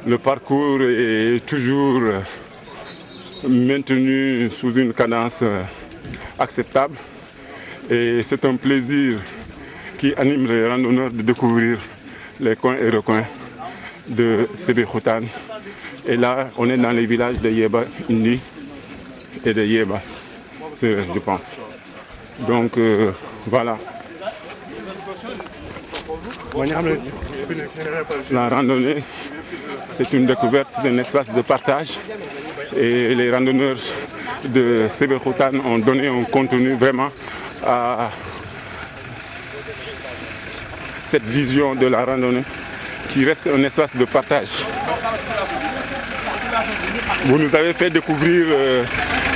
Le parcours est toujours maintenu sous une cadence acceptable et c'est un plaisir qui anime les randonneurs de découvrir les coins et recoins de Sébikotane. Et là, on est dans les villages de Yeba Indi et de Yeba, je pense. Donc voilà. La randonnée, c'est une découverte, c'est un espace de partage. Et les randonneurs de Sébikotane ont donné un contenu vraiment à cette vision de la randonnée qui reste un espace de partage. Vous nous avez fait découvrir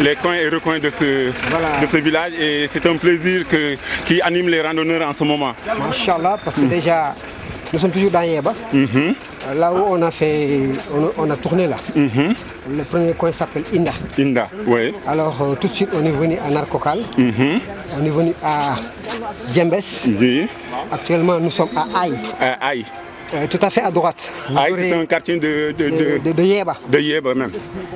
les coins et recoins de ce village et c'est un plaisir qui anime les randonneurs en ce moment. Machallah, parce que déjà, nous sommes toujours dans Yeba. Là où on a tourné là. Le premier coin s'appelle Inda. Inda, oui. Alors tout de suite on est venu à Narkokal. On est venu à Djembes. Oui. Actuellement nous sommes à Aïe. À Aïe. Tout à fait à droite. Aïe, c'est un quartier de Yeba. De Yeba même.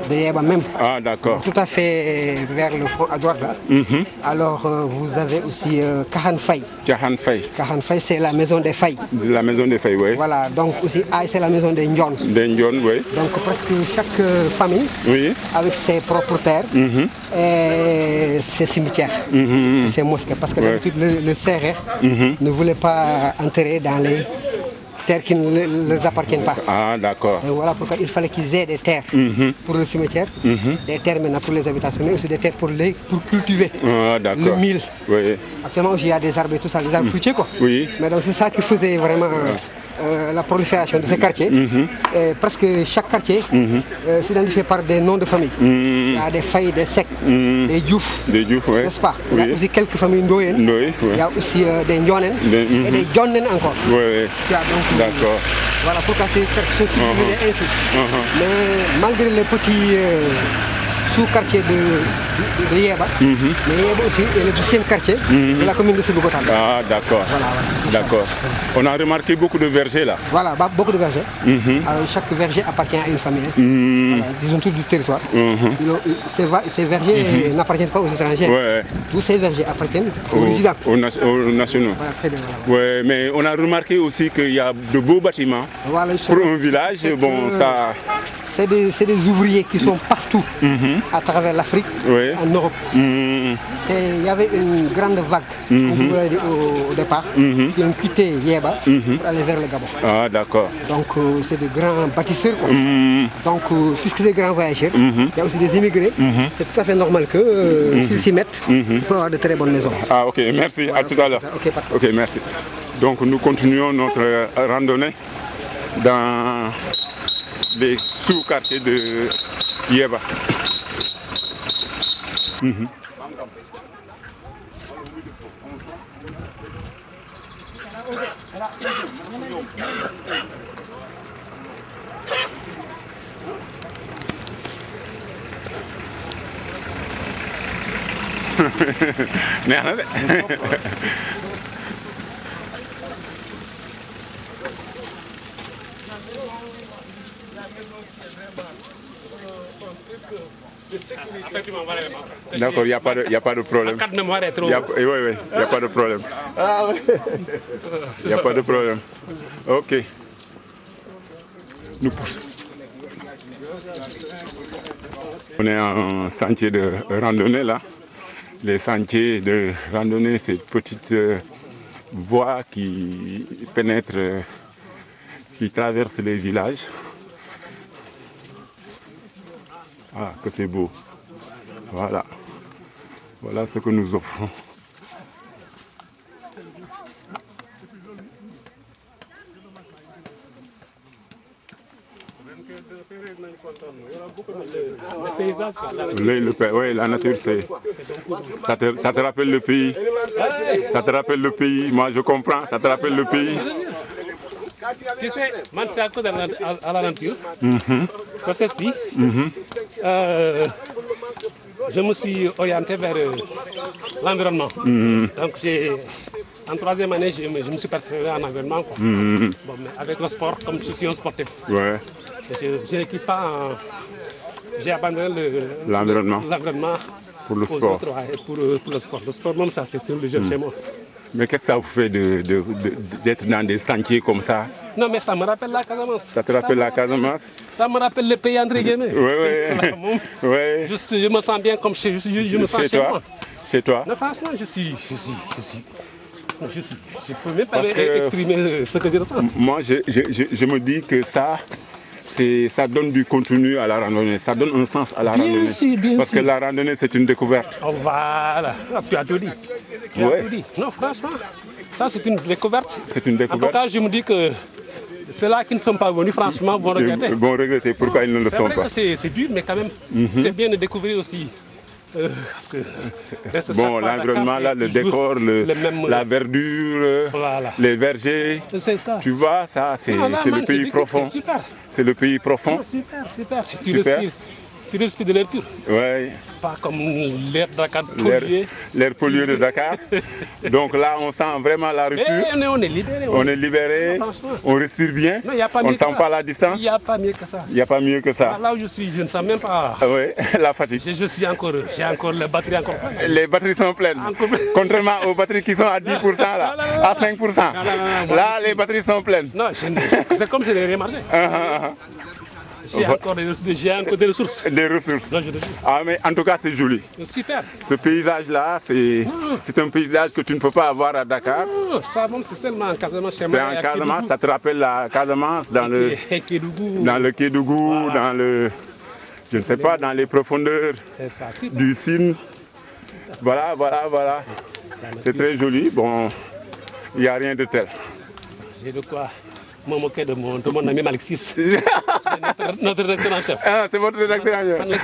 De Yeba même. Ah d'accord. Tout à fait vers le front à droite là. Alors vous avez aussi Kahan Faye. Kahan Faye. Kahan Faye, c'est la maison des Faye. La maison des Faye, oui. Voilà, donc aussi Aïe, c'est la maison des Ndion. Des Ndion, oui. Donc presque chaque famille, avec ses propres terres et ses cimetières, et ses mosquées. Parce que d'habitude, le Sérère ne voulait pas entrer dans les terres qui ne leur appartiennent pas. Ah, d'accord. Et voilà pourquoi il fallait qu'ils aient des terres pour le cimetière, des terres maintenant pour les habitations, mais aussi des terres pour cultiver le mil. Oui. Actuellement aussi il y a des arbres et tout ça, des arbres fruitiers quoi. Oui. Mais donc c'est ça qui faisait vraiment la prolifération de ce quartier. Presque chaque quartier s'identifie par des noms de famille. Il y a des Faye, des Seck, des Diouf. Des Diouf, oui. N'est-ce pas? Il y a aussi quelques familles Ndoyen. Il y a aussi des Ndionen et des Djonen encore. Oui. D'accord. Voilà pourquoi ces quartiers sont subdivisés ainsi. Mais malgré les petits sous-quartiers de Yeba, mais Yeba aussi est le 10e quartier de la commune de Sébikotane. Ah d'accord. Voilà, d'accord. On a remarqué beaucoup de vergers là. Voilà, beaucoup de vergers. Alors, chaque verger appartient à une famille. Voilà, disons tout du territoire. Ces vergers n'appartiennent pas aux étrangers. Tous ces vergers appartiennent aux résidents. Aux nationaux. Voilà, très bien. Ouais, mais on a remarqué aussi qu'il y a de beaux bâtiments pour un village. Bon, ça... C'est des ouvriers qui sont partout à travers l'Afrique, en Europe. Il y avait une grande vague, comme vous l'avez dit au départ, qui ont quitté Yeba pour aller vers le Gabon. Ah, d'accord. Donc c'est de grands bâtisseurs. Quoi. Donc puisque c'est des grands voyageurs, il y a aussi des immigrés. C'est tout à fait normal que s'ils s'y mettent, il faut avoir de très bonnes maisons. Ah ok, merci, voilà, à tout à l'heure. Ok, merci. Donc nous continuons notre randonnée dans les sous-quartiers de Yeba. neex na de. D'accord, il n'y a pas de problème. Carte mémoire est trop. Oui, il n'y a pas de problème. Ah oui. Il n'y a pas de problème. Ok. On est en sentier de randonnée là. Les sentiers de randonnée, c'est une petite voie qui pénètre, qui traverse les villages. Ah, que c'est beau. Voilà. Voilà ce que nous offrons. Oui, la nature, c'est... Ça te rappelle le pays. Ça te rappelle le pays. Moi, je comprends. Ça te rappelle le pays. Tu sais, moi, c'est à cause de la nature. Ceci, je me suis orienté vers l'environnement. Donc, en troisième année, je me suis perfectionné en environnement. Bon, mais avec le sport, comme je suis un sportif. Ouais. Je n'équipe pas j'ai abandonné l'environnement pour le sport. Pour le sport. Le sport, même ça, c'est le jeu chez moi. Mais qu'est-ce que ça vous fait d'être dans des sentiers comme ça? Non, mais ça me rappelle la Casamance. Ça te rappelle la Casamance? Ça me rappelle le pays, entre guillemets. Oui. Je me sens bien comme je me sens chez moi. Chez toi? Non, franchement, je peux même pas exprimer ce que je ressens. Moi, je me dis que ça donne du contenu à la randonnée, ça donne un sens à la randonnée. Bien sûr. Parce que la randonnée, c'est une découverte. Oh, voilà, tu as tout dit. Non, franchement, ça c'est une découverte. C'est une découverte. En tout cas, je me dis que ceux-là qui ne sont pas venus, franchement, vont regretter. Vont regretter pourquoi ils ne le sont pas. C'est dur, mais quand même, c'est bien de découvrir aussi. Parce que bon, l'environnement, là, le décor, la verdure, les vergers, ça. Tu vois, ça, c'est le pays profond. C'est le pays profond. Super. Tu respires de l'air pur. Oui. Pas comme l'air de Dakar pollué. L'air pollué de Dakar. Donc là, on sent vraiment la rupture. On est libéré. On est libéré. On respire bien. Non, on ne sent pas la distance. Il n'y a pas mieux que ça. Il n'y a pas mieux que ça. Là où je suis, je ne sens même pas la fatigue. J'ai encore les batteries encore pleines. Les batteries sont pleines. Contrairement aux batteries qui sont à 10% là, à 5%. Là, les batteries sont pleines. Non, c'est comme si je n'avais rien marché. J'ai encore des ressources. Des ressources. Ah, mais en tout cas, c'est joli. Super. Ce paysage-là, c'est un paysage que tu ne peux pas avoir à Dakar. Non, ça, c'est seulement en Casamance. C'est en Casamance, ça te rappelle la Casamance dans le Kédougou, dans le, je ne sais pas, dans les profondeurs du Sine. Voilà. C'est très joli. Bon, il n'y a rien de tel. J'ai de quoi me moquer de mon ami Malexis. C'est notre rédacteur en chef. Ah, c'est votre rédacteur en chef.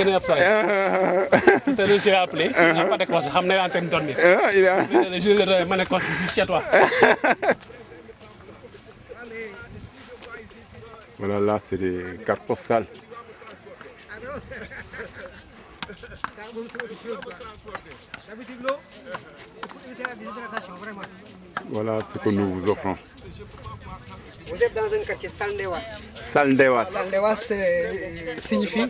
Tout à l'heure, j'ai appelé. Il n'a pas de quoi. Je suis en train de dormir. Je suis chez toi. Voilà, là, c'est des cartes postales. Voilà ce que nous vous offrons. Vous êtes dans un quartier Salndewas. Salndewas. Salndewas signifie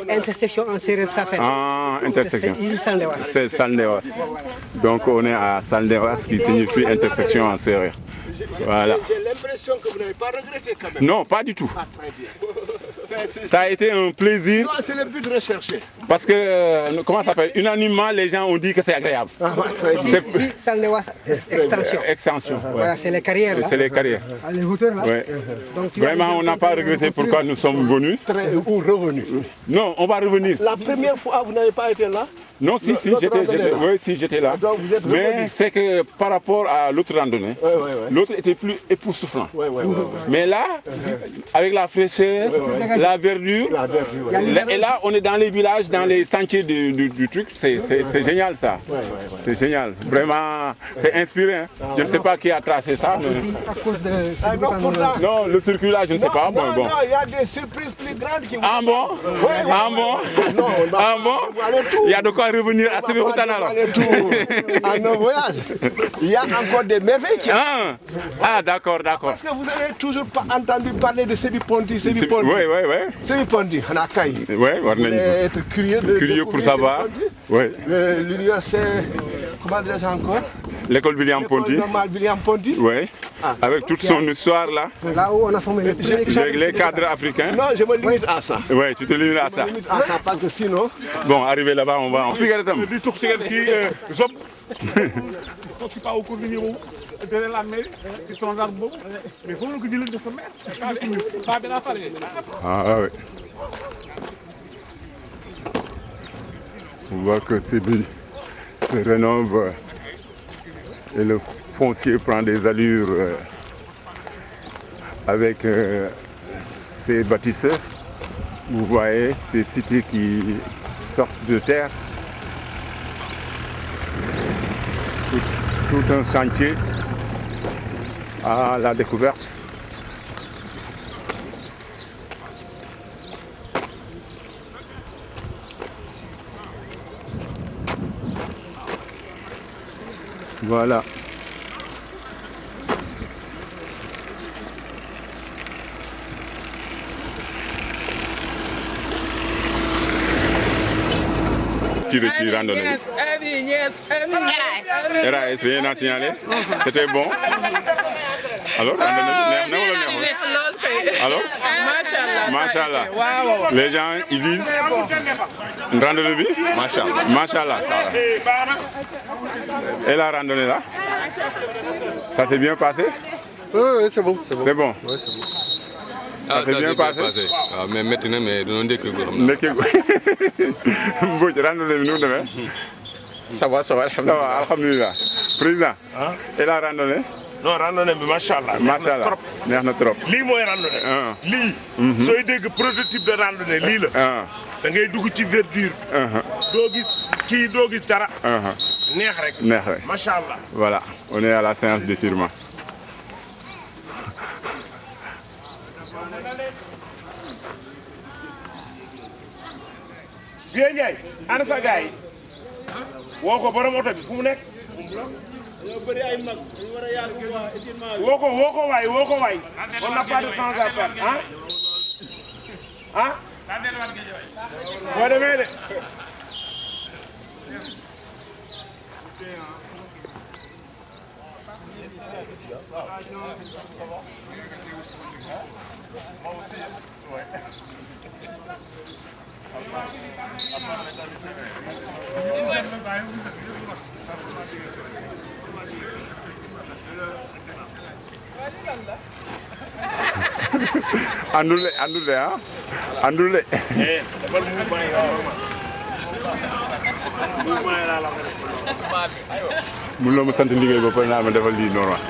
intersection en séeréer Safed. Ah, intersection. C'est ici Salndewas. C'est Salndewas. Donc on est à Salndewas qui signifie intersection en séeréer. Voilà. J'ai l'impression que vous n'avez pas regretté quand même. Non, pas du tout. Ah, très bien. Ça a été un plaisir. Non, c'est le but de rechercher. Parce que, comment ça s'appelle, unanimement, les gens ont dit que c'est agréable. Ici, Salndewas, extension. Extension. Voilà, c'est les carrières là. C'est les carrières. Les hauteurs là. Ouais. Donc, vraiment, on n'a pas regretté pourquoi nous sommes venus. Ou revenus. Non, on va revenir. La première fois, vous n'avez pas été là? Non, si, j'étais là. Donc vous êtes mais c'est que par rapport à l'autre randonnée, l'autre était plus époustouflant. Mais là, avec la fraîcheur, la verdure, et là, on est dans les villages, dans les sentiers du truc. C'est génial ça. C'est génial. Vraiment, c'est inspiré. Hein. Je ne sais pas qui a tracé ça. Mais... À cause de... Non, le circuit là, je ne sais pas. Non, il y a des surprises plus grandes qui vont... Ah bon? Ah bon? Il y a de quoi revenir à Sébikotane alors. À nos voyages. Il y a encore des merveilles qui... Ah, d'accord. Parce que vous n'avez toujours pas entendu parler de Sébi-Ponty. Oui. Sébi-Ponty, on a caillé. Oui, on est être curieux pour savoir. Oui. L'université, comment dirais-je encore? L'école William Ponty. L'école normale William Ponty. Oui. Avec toute son histoire là. Là où on a formé les cadres africains. Non, je me limite à ça. Oui, tu te limites à ça. Je me limite à ça parce que sinon... Bon, arrivé là-bas, on va en cigarette. di tux cigarette kii Zop. toog ci paawu ko ni ñëw derrière la mairie ci ton arbre boobu mais foofu la ko jëlee dafa mer. Pas de la farine. Ah oui. On voit que Sébi se rénove et le foncier prend des allures avec ces bâtisseurs. Vous voyez ces cités qui sortent de terre. Tout un chantier à la découverte. Voilà. Qui randonnée. RAS, rien à signaler. C'était bon. Alors, alors, Machallah. Les gens, ils disent une randonnée vie. Machallah. Et la randonnée là, ça s'est bien passé? Oui, c'est bon. C'est bon. Oui, c'est bon. Ça s'est bien passé. Ah, mais maintenant, mais nous on Ça va, alhamdulillah. Président, et la randonnée? Non, randonnée bi machallah. Machallah. Neex na trop. Lii mooy randonnée. Lii. Sooy dégg prototype de randonnée lii la. Da ngay dugg ci verdure. Doo gis dara. Neex rek. Machallah. Voilà, on est à la séance d'étirement. Vieux Ndiaye, ana sa gars yi. Woo ko borom oto bi fu mu nekk. Woo ko waay. On n'a pas de temps à perdre, hein? Boo demee de. Andul de ah andul de. mun loo ma sant liggéey ba pare naa ma defal lii normal.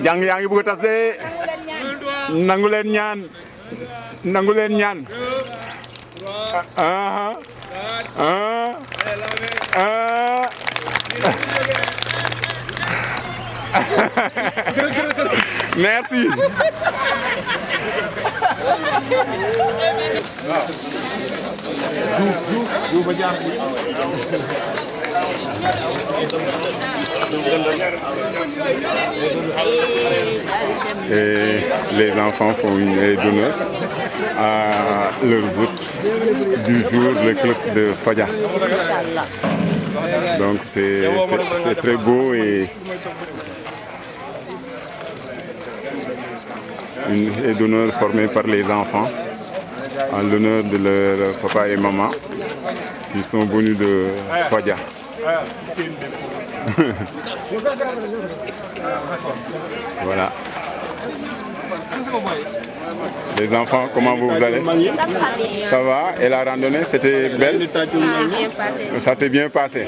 jàng yaa ngi bëgg a tas de nangu leen ñaan merci. Et les enfants font une aide d'honneur à leur voûte du jour, le club de Fadja. Donc c'est très beau et une aide d'honneur formée par les enfants en l'honneur de leur papa et maman qui sont venus de Fadja. Voilà. Les enfants, comment vous allez? Ça va. Et la randonnée, c'était belle? Ça s'est bien passé.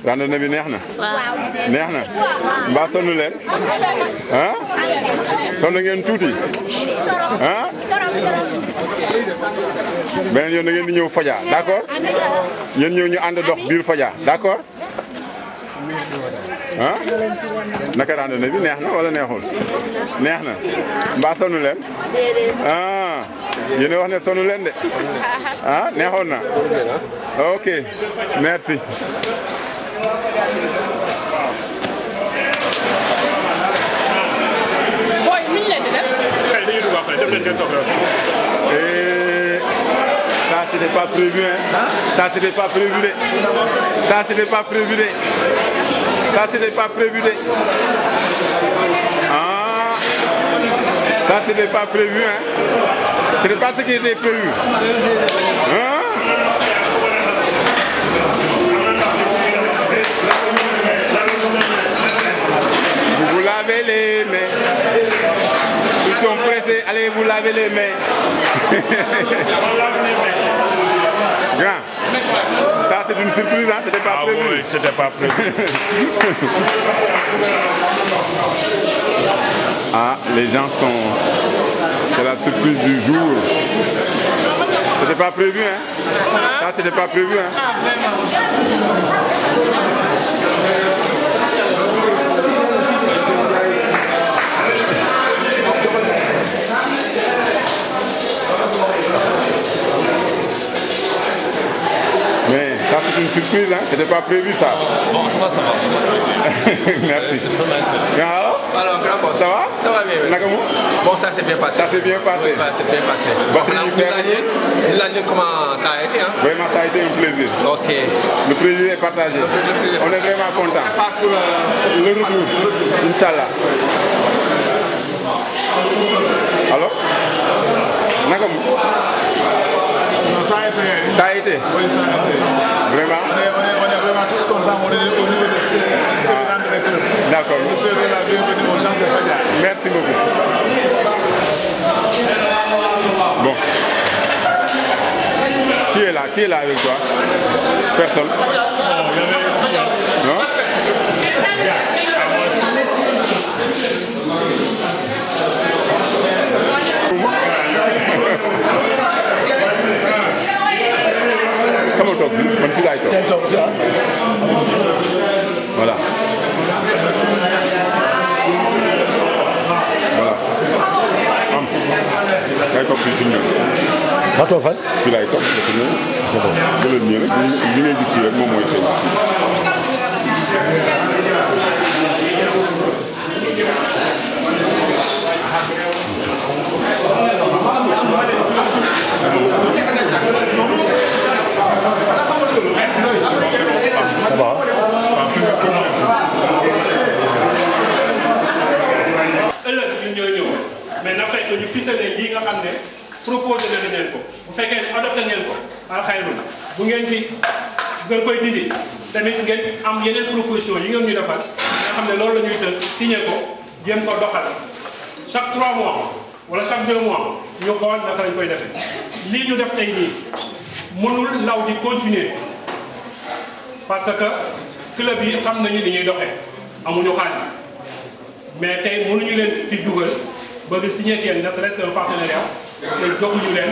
Randonnée bi neex na? Neex na. Mbaa sonn leen? Ah? Sonn ngeen tuuti? Ah? Beneen yoon da ngeen di ñëw Fadia, d'accord? Yéen ñëw ñu ànd dox biir Fadia, d'accord? Ah? Naka randonnée bi neex na wala neexul? Neex na. Mbaa sonn leen? Ah. Yéen a wax ne sonn leen de. Ah, neexoon na. Ok. Merci. Boy, mi ngi leen di def. Ça c'était pas prévu, hein? Ça c'était pas prévu, de. Ça c'était pas prévu, de. Ça c'était pas prévu, de. Ah, ça c'était pas prévu, hein? C'était pas ce qui était prévu. Hein? Vous vous lavez les mains. Ils sont pressés, allez vous laver les mains. Grand, ça c'est une surprise, hein? C'était pas prévu. Oui, c'était pas prévu. Ah, les gens sont... C'est la surprise du jour. C'était pas prévu, hein? Ça c'était pas prévu, hein? Mais ça c'est une surprise, hein? C'était pas prévu ça. Bon, moi ça va. Merci. Alors, grand boss. Ça va? Ça va bien. Bon, ça s'est bien passé. Ça s'est bien passé. Oui, ça s'est bien passé. Donc, l'année, comment ça a été, hein? Vraiment, ça a été un plaisir. Ok. Le plaisir est partagé. On est vraiment content. Le retour. Inch'Allah. Alors? Nakom? Ça a été. Ça a été? Oui, ça a été. Vraiment? On est vraiment tous contents. On est au niveau de ces randonnées club. D'accord. Nous serons la bienvenue aux gens de Fadia. Merci beaucoup. Bon. Qui est là? Qui est là avec toi? Personne? Non? Comment toog bi man fii laay toog. Voilà. Voilà. Am. Ngay toog fii ci ñun. Ba toog fan. Fii laay toog dafa ñëw. C'est bon. Jëlal nii rek li ngay gis fii rek moom mooy feeñ. Ça va. ëllëg ñun ñoo ñëw mais na fekk ñu ficelé lii nga xam ne proposé nañu leen ko bu fekkee ne adopté ngeen ko alxayrun bu ngeen fi ngeen koy dindi tamit ngeen am yeneen proposition yi ngeen ñu defal nga xam ne loolu la ñuy tënk signé ko jéem ko doxal chaque 3 mois wala chaque 2 mois ñu xool naka lañ koy defee lii ñu def tey nii mënul law di continuer parce que club yi xam nañu ni ñuy doxee amuñu xaalis mais tey mënuñu leen fi dugal bëgg signé ak yéen ne serait-ce que un partenariat te joxuñu leen